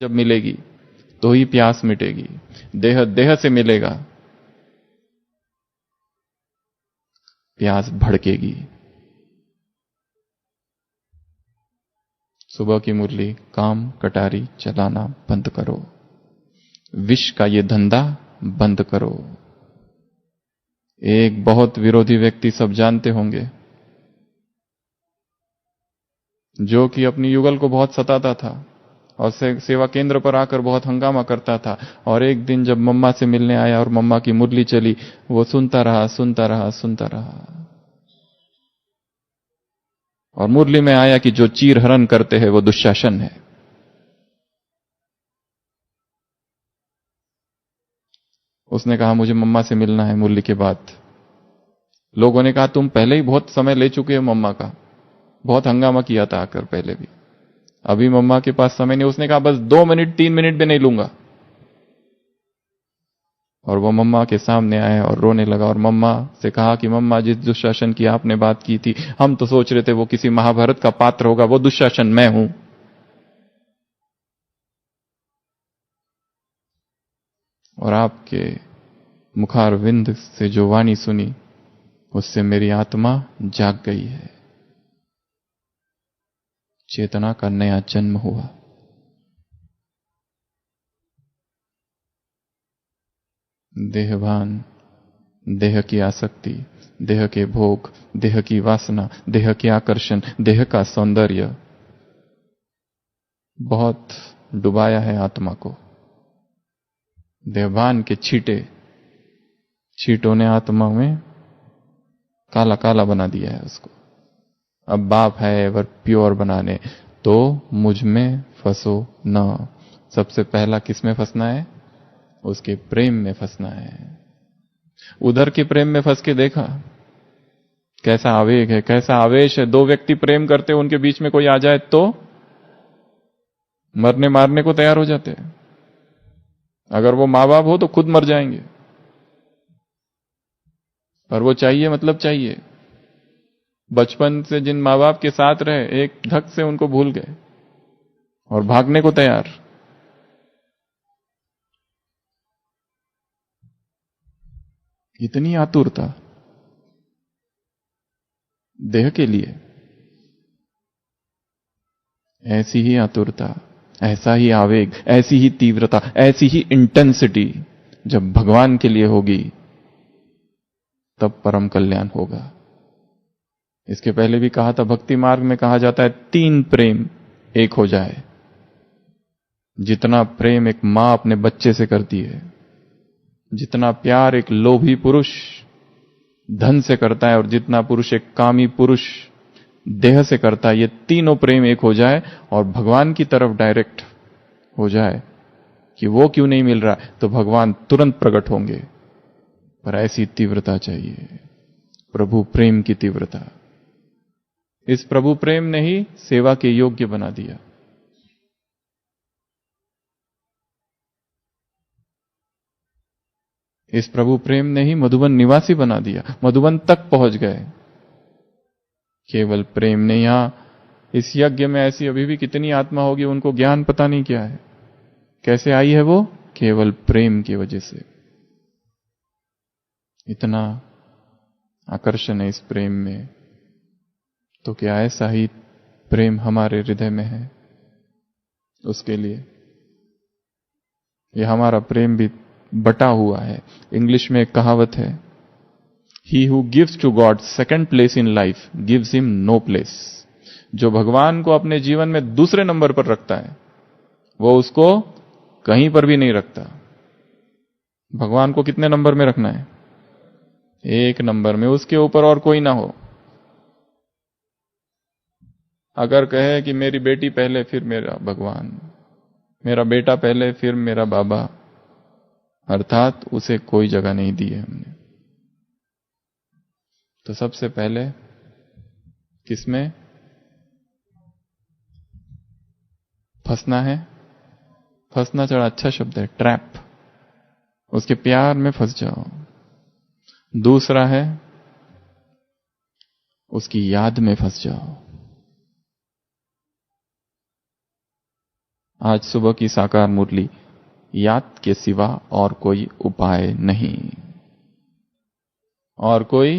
जब मिलेगी तो ही प्यास मिटेगी। देह देह से मिलेगा, प्यास भड़केगी। सुबह की मुरली, काम कटारी चलाना बंद करो। विष का ये धंधा बंद करो। एक बहुत विरोधी व्यक्ति सब जानते होंगे, जो कि अपनी युगल को बहुत सताता था और सेवा केंद्र पर आकर बहुत हंगामा करता था। और एक दिन जब मम्मा से मिलने आया और मम्मा की मुरली चली, वो सुनता रहा सुनता रहा सुनता रहा। और मुरली में आया कि जो चीर हरण करते हैं वो दुशासन है। उसने कहा मुझे मम्मा से मिलना है मुरली के बाद। लोगों ने कहा तुम पहले ही बहुत समय ले चुके हो मम्मा का, बहुत हंगामा किया था आकर पहले भी, अभी मम्मा के पास समय नहीं। उसने कहा बस 2 मिनट 3 मिनट भी नहीं लूंगा। और वो मम्मा के सामने आए और रोने लगा और मम्मा से कहा कि मम्मा, जिस दुशासन की आपने बात की थी, हम तो सोच रहे थे वो किसी महाभारत का पात्र होगा, वो दुशासन मैं हूं। और आपके मुखारविंद से जो वाणी सुनी, उससे मेरी आत्मा जाग गई है। चेतना का नया जन्म हुआ। देहभान, देह की आसक्ति, देह के भोग, देह की वासना, देह के आकर्षण, देह का सौंदर्य बहुत डुबाया है आत्मा को। देहभान के छींटों ने आत्मा में काला काला बना दिया है उसको। अब बाप है एवर प्योर बनाने, तो मुझ में फंसो न। सबसे पहला किस में फंसना है? उसके प्रेम में फंसना है। उधर के प्रेम में फंस के देखा कैसा आवेग है, कैसा आवेश है। 2 व्यक्ति प्रेम करते, उनके बीच में कोई आ जाए तो मरने मारने को तैयार हो जाते हैं। अगर वो माँ बाप हो तो खुद मर जाएंगे, और वो चाहिए मतलब चाहिए। बचपन से जिन माँ बाप के साथ रहे, एक धक से उनको भूल गए और भागने को तैयार। इतनी आतुरता देह के लिए, ऐसी ही आतुरता, ऐसा ही आवेग, ऐसी ही तीव्रता, ऐसी ही इंटेंसिटी जब भगवान के लिए होगी, तब परम कल्याण होगा। इसके पहले भी कहा था, भक्ति मार्ग में कहा जाता है 3 प्रेम एक हो जाए। जितना प्रेम एक मां अपने बच्चे से करती है, जितना प्यार एक लोभी पुरुष धन से करता है, और जितना पुरुष एक कामी पुरुष देह से करता है, ये तीनों प्रेम एक हो जाए और भगवान की तरफ डायरेक्ट हो जाए कि वो क्यों नहीं मिल रहा, तो भगवान तुरंत प्रकट होंगे। पर ऐसी तीव्रता चाहिए, प्रभु प्रेम की तीव्रता। इस प्रभु प्रेम ने ही सेवा के योग्य बना दिया। इस प्रभु प्रेम ने ही मधुबन निवासी बना दिया, मधुबन तक पहुंच गए केवल प्रेम ने। यहां इस यज्ञ में ऐसी अभी भी कितनी आत्मा होगी, उनको ज्ञान पता नहीं क्या है, कैसे आई है वो? केवल प्रेम की वजह से। इतना आकर्षण है इस प्रेम में, तो क्या ऐसा ही प्रेम हमारे हृदय में है उसके लिए? यह हमारा प्रेम भी बटा हुआ है। इंग्लिश में एक कहावत है, he who gives to God second place in life gives him no place. जो भगवान को अपने जीवन में दूसरे नंबर पर रखता है, वो उसको कहीं पर भी नहीं रखता। भगवान को कितने नंबर में रखना है? 1 नंबर में, उसके ऊपर और कोई ना हो। अगर कहे कि मेरी बेटी पहले फिर मेरा भगवान, मेरा बेटा पहले फिर मेरा बाबा, अर्थात उसे कोई जगह नहीं दी है हमने। तो सबसे पहले किसमें फंसना है? फंसना चढ़ा अच्छा शब्द है, ट्रैप। उसके प्यार में फंस जाओ। दूसरा है उसकी याद में फंस जाओ। आज सुबह की साकार मुरली, याद के सिवा और कोई उपाय नहीं, और कोई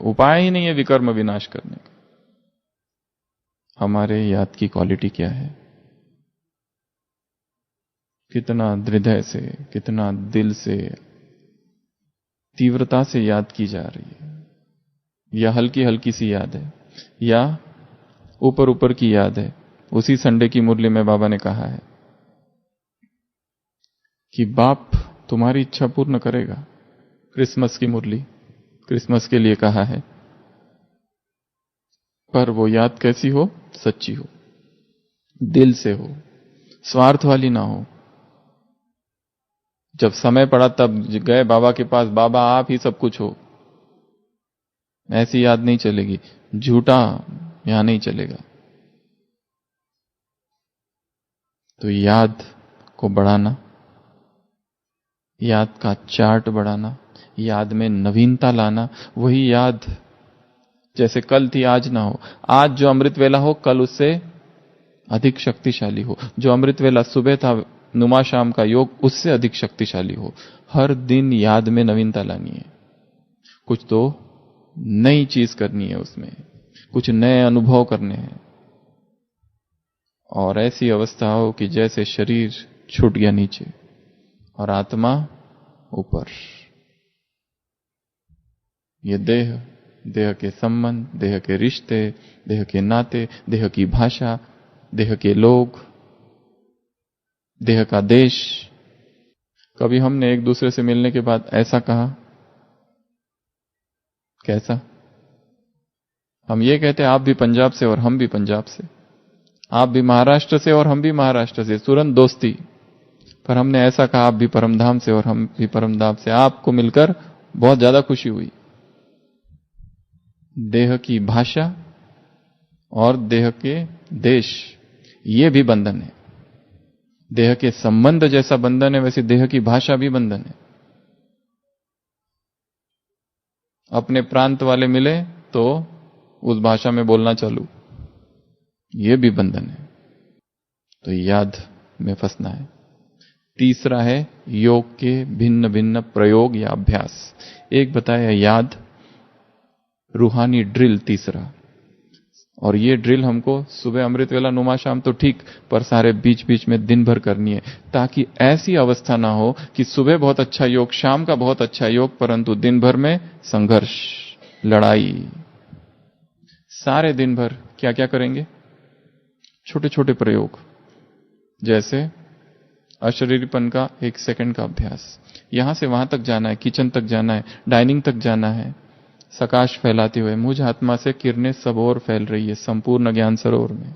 उपाय ही नहीं है विकर्म विनाश करने का। हमारे याद की क्वालिटी क्या है? कितना हृदय से, कितना दिल से, तीव्रता से याद की जा रही है, या हल्की हल्की सी याद है, या ऊपर ऊपर की याद है। उसी संडे की मुरली में बाबा ने कहा है कि बाप तुम्हारी इच्छा पूर्ण करेगा। क्रिसमस की मुरली, क्रिसमस के लिए कहा है, पर वो याद कैसी हो? सच्ची हो, दिल से हो, स्वार्थ वाली ना हो। जब समय पड़ा तब गए बाबा के पास, बाबा आप ही सब कुछ हो, ऐसी याद नहीं चलेगी, झूठा यहां नहीं चलेगा। तो याद को बढ़ाना, याद का चार्ट बढ़ाना, याद में नवीनता लाना, वही याद जैसे कल थी आज ना हो। आज जो अमृत वेला हो कल उससे अधिक शक्तिशाली हो, जो अमृत वेला सुबह था नुमा शाम का योग उससे अधिक शक्तिशाली हो। हर दिन याद में नवीनता लानी है, कुछ तो नई चीज करनी है, उसमें कुछ नए अनुभव करने हैं, और ऐसी अवस्था हो कि जैसे शरीर छूट गया नीचे और आत्मा ऊपर। ये देह, देह के संबंध, देह के रिश्ते, देह के नाते, देह की भाषा, देह के लोग, देह का देश। कभी हमने एक दूसरे से मिलने के बाद ऐसा कहा? कैसा? हम ये कहते हैं आप भी पंजाब से और हम भी पंजाब से, आप भी महाराष्ट्र से और हम भी महाराष्ट्र से, तुरंत दोस्ती। पर हमने ऐसा कहा आप भी परमधाम से और हम भी परमधाम से, आपको मिलकर बहुत ज्यादा खुशी हुई। देह की भाषा और देह के देश, ये भी बंधन है। देह के संबंध जैसा बंधन है वैसे देह की भाषा भी बंधन है। अपने प्रांत वाले मिले तो उस भाषा में बोलना चालू, ये भी बंधन है। तो याद में फंसना है। तीसरा है योग के भिन्न भिन्न प्रयोग या अभ्यास। एक बताया याद, रूहानी ड्रिल तीसरा, और ये ड्रिल हमको सुबह अमृत वेला नुमा शाम तो ठीक, पर सारे बीच बीच में दिन भर करनी है, ताकि ऐसी अवस्था ना हो कि सुबह बहुत अच्छा योग, शाम का बहुत अच्छा योग, परंतु दिन भर में संघर्ष, लड़ाई। सारे दिन भर क्या क्या करेंगे? छोटे छोटे प्रयोग, जैसे अशरीरीपन का 1 सेकंड का अभ्यास। यहां से वहां तक जाना है, किचन तक जाना है, डाइनिंग तक जाना है, सकाश फैलाते हुए मुझ आत्मा से किरणें सब ओर फैल रही है संपूर्ण ज्ञान सरोवर में।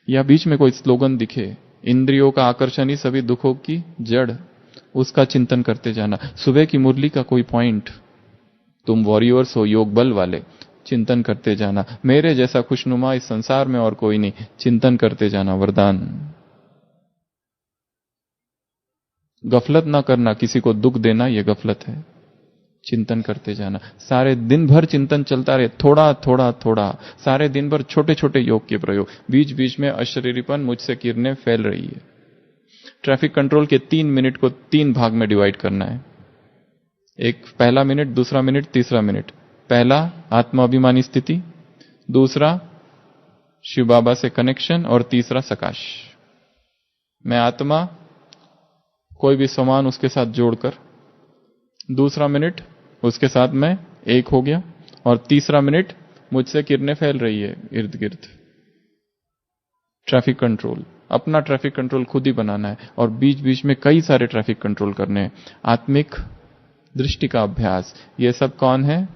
या बीच में कोई स्लोगन दिखे, इंद्रियों का आकर्षण ही सभी दुखों की जड़, उसका चिंतन करते जाना। सुबह की मुरली का कोई पॉइंट, तुम वॉरियर्स हो योग बल वाले, चिंतन करते जाना। मेरे जैसा खुशनुमा इस संसार में और कोई नहीं, चिंतन करते जाना, वरदान। गफलत ना करना, किसी को दुख देना यह गफलत है, चिंतन करते जाना। सारे दिन भर चिंतन चलता रहे, थोड़ा थोड़ा थोड़ा, सारे दिन भर छोटे छोटे योग के प्रयोग। बीच बीच में अशरीरीपन मुझसे किरणें फैल रही है। ट्रैफिक कंट्रोल के 3 मिनट को 3 भाग में डिवाइड करना है। एक पहला मिनट, दूसरा मिनट, तीसरा मिनट। पहला आत्माभिमानी स्थिति, दूसरा शिव बाबा से कनेक्शन, और तीसरा सकाश। मैं आत्मा, कोई भी सामान उसके साथ जोड़कर। दूसरा मिनट उसके साथ मैं एक हो गया, और तीसरा मिनट मुझसे किरणें फैल रही है इर्द गिर्द। ट्रैफिक कंट्रोल, अपना ट्रैफिक कंट्रोल खुद ही बनाना है, और बीच बीच में कई सारे ट्रैफिक कंट्रोल करने हैं। आत्मिक दृष्टि का अभ्यास, ये सब कौन है?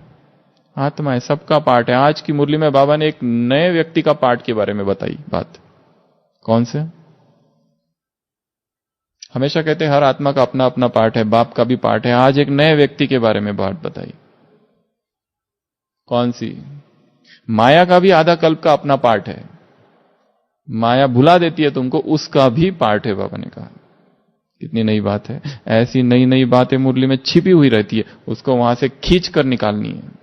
आत्मा है, सबका पार्ट है। आज की मुरली में बाबा ने एक नए व्यक्ति का पार्ट के बारे में बताई बात। कौन से? हमेशा कहते हैं हर आत्मा का अपना अपना पार्ट है, बाप का भी पार्ट है। आज एक नए व्यक्ति के बारे में बात बताई। कौन सी? माया का भी आधा कल्प का अपना पार्ट है। माया भुला देती है तुमको, उसका भी पार्ट है, बाबा ने कहा। कितनी नई बात है। ऐसी नई नई बातें मुरली में छिपी हुई रहती है, उसको वहां से खींच कर निकालनी है,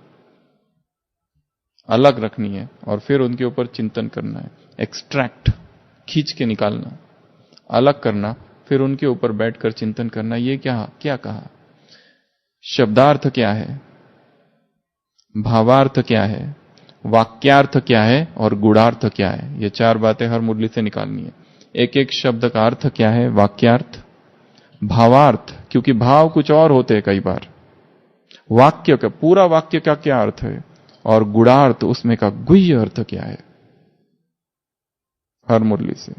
अलग रखनी है, और फिर उनके ऊपर चिंतन करना है। एक्सट्रैक्ट खींच के निकालना, अलग करना, फिर उनके ऊपर बैठकर चिंतन करना। ये क्या क्या कहा? शब्दार्थ क्या है, भावार्थ क्या है, वाक्यार्थ क्या है और गुणार्थ क्या है, ये चार बातें हर मुरली से निकालनी है। एक एक शब्द का अर्थ क्या है, वाक्यार्थ, भावार्थ, क्योंकि भाव कुछ और होते हैं कई बार, वाक्य का पूरा वाक्य का क्या अर्थ है, और गुणार्थ, उसमें का गुह्य अर्थ क्या है, हर मुरली से।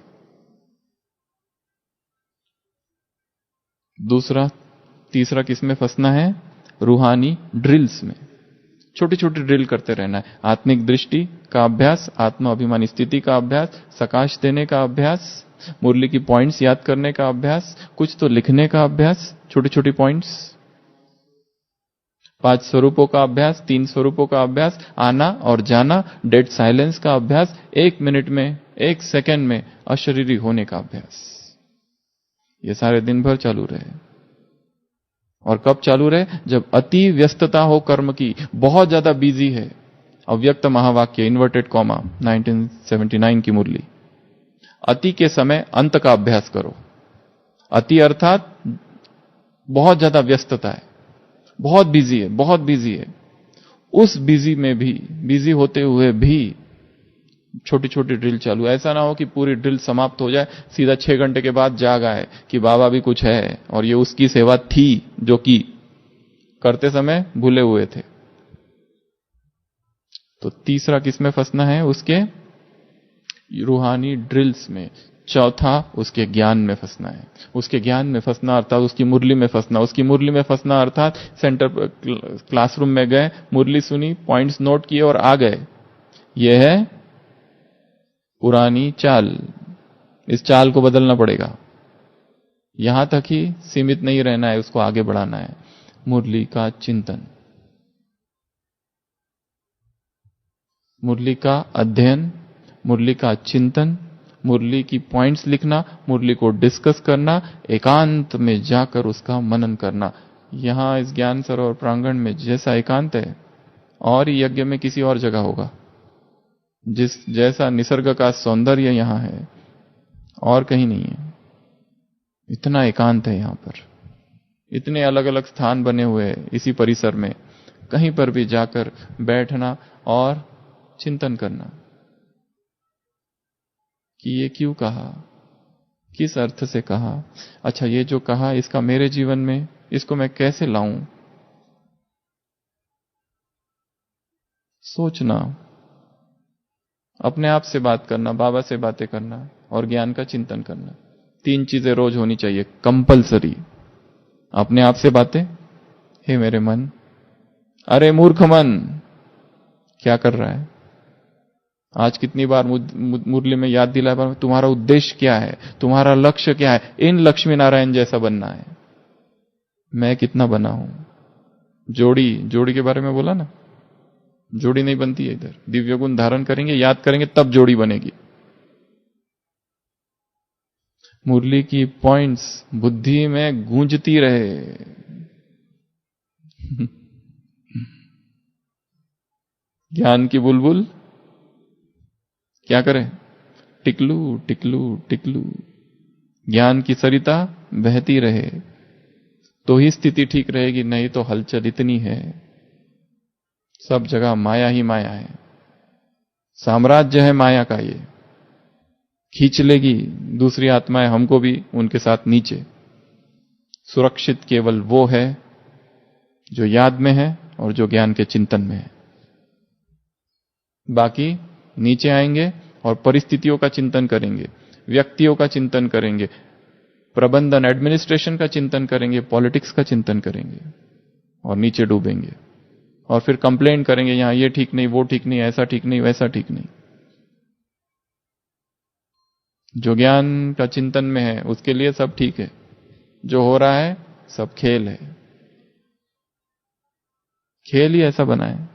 दूसरा, तीसरा किसमें फंसना है? रूहानी ड्रिल्स में। छोटी छोटी ड्रिल करते रहना है। आत्मिक दृष्टि का अभ्यास, आत्मा अभिमान स्थिति का अभ्यास, सकाश देने का अभ्यास, मुरली की पॉइंट्स याद करने का अभ्यास, कुछ तो लिखने का अभ्यास, छोटी छोटी पॉइंट्स, 5 स्वरूपों का अभ्यास, 3 स्वरूपों का अभ्यास, आना और जाना, डेड साइलेंस का अभ्यास, 1 मिनट में, 1 सेकंड में अशरीरी होने का अभ्यास। ये सारे दिन भर चालू रहे। और कब चालू रहे? जब अति व्यस्तता हो कर्म की, बहुत ज्यादा बिजी है। अव्यक्त महावाक्य, इन्वर्टेड कॉमा, 1979 की मुरली। अति के समय अंत का अभ्यास करो। अति अर्थात बहुत ज्यादा व्यस्तता है, बहुत बिजी है, बहुत बिजी है। उस बिजी में भी, बिजी होते हुए भी छोटी छोटी ड्रिल चालू। ऐसा ना हो कि पूरी ड्रिल समाप्त हो जाए, सीधा 6 घंटे के बाद जाग आए कि बाबा भी कुछ है, और ये उसकी सेवा थी जो कि करते समय भूले हुए थे। तो तीसरा किसमें फंसना है? उसके रूहानी ड्रिल्स में। चौथा, उसके ज्ञान में फंसना है। उसके ज्ञान में फंसना अर्थात उसकी मुरली में फंसना। उसकी मुरली में फंसना अर्थात सेंटर क्लासरूम में गए, मुरली सुनी, पॉइंट्स नोट किए और आ गए। यह है पुरानी चाल। इस चाल को बदलना पड़ेगा। यहां तक ही सीमित नहीं रहना है, उसको आगे बढ़ाना है। मुरली का चिंतन, मुरली का अध्ययन, मुरली का चिंतन, मुरली की पॉइंट्स लिखना, मुरली को डिस्कस करना, एकांत में जाकर उसका मनन करना। यहां इस ज्ञान सरोवर प्रांगण में जैसा एकांत है, और यज्ञ में किसी और जगह होगा। जैसा निसर्ग का सौंदर्य यहां है, और कहीं नहीं है। इतना एकांत है यहां पर। इतने अलग अलग स्थान बने हुए हैं इसी परिसर में। कहीं पर भी जाकर बैठना और चिंतन करना कि ये क्यों कहा, किस अर्थ से कहा, अच्छा ये जो कहा इसका मेरे जीवन में, इसको मैं कैसे लाऊं। सोचना, अपने आप से बात करना, बाबा से बातें करना और ज्ञान का चिंतन करना। 3 चीजें रोज होनी चाहिए, कंपलसरी। अपने आप से बातें, हे मेरे मन, अरे मूर्ख मन क्या कर रहा है। आज कितनी बार मुरली में याद दिलाया, पर तुम्हारा उद्देश्य क्या है, तुम्हारा लक्ष्य क्या है। इन लक्ष्मी नारायण जैसा बनना है। मैं कितना बना हूं। जोड़ी के बारे में बोला ना, जोड़ी नहीं बनती है इधर। दिव्य गुण धारण करेंगे, याद करेंगे, तब जोड़ी बनेगी। मुरली की पॉइंट्स बुद्धि में गूंजती रहे। ज्ञान की बुलबुल क्या करे? टिकलू टिकलू टिकलू। ज्ञान की सरिता बहती रहे, तो ही स्थिति ठीक रहेगी, नहीं तो हलचल इतनी है। सब जगह माया ही माया है। साम्राज्य है माया का। ये खींच लेगी दूसरी आत्माएं हमको भी उनके साथ नीचे। सुरक्षित केवल वो है जो याद में है और जो ज्ञान के चिंतन में है। बाकी नीचे आएंगे और परिस्थितियों का चिंतन करेंगे, व्यक्तियों का चिंतन करेंगे, प्रबंधन एडमिनिस्ट्रेशन का चिंतन करेंगे, पॉलिटिक्स का चिंतन करेंगे, और नीचे डूबेंगे। और फिर कंप्लेंट करेंगे, यहां ये ठीक नहीं, वो ठीक नहीं, ऐसा ठीक नहीं, वैसा ठीक नहीं। जो ज्ञान का चिंतन में है उसके लिए सब ठीक है। जो हो रहा है सब खेल है। खेल ही ऐसा बना है।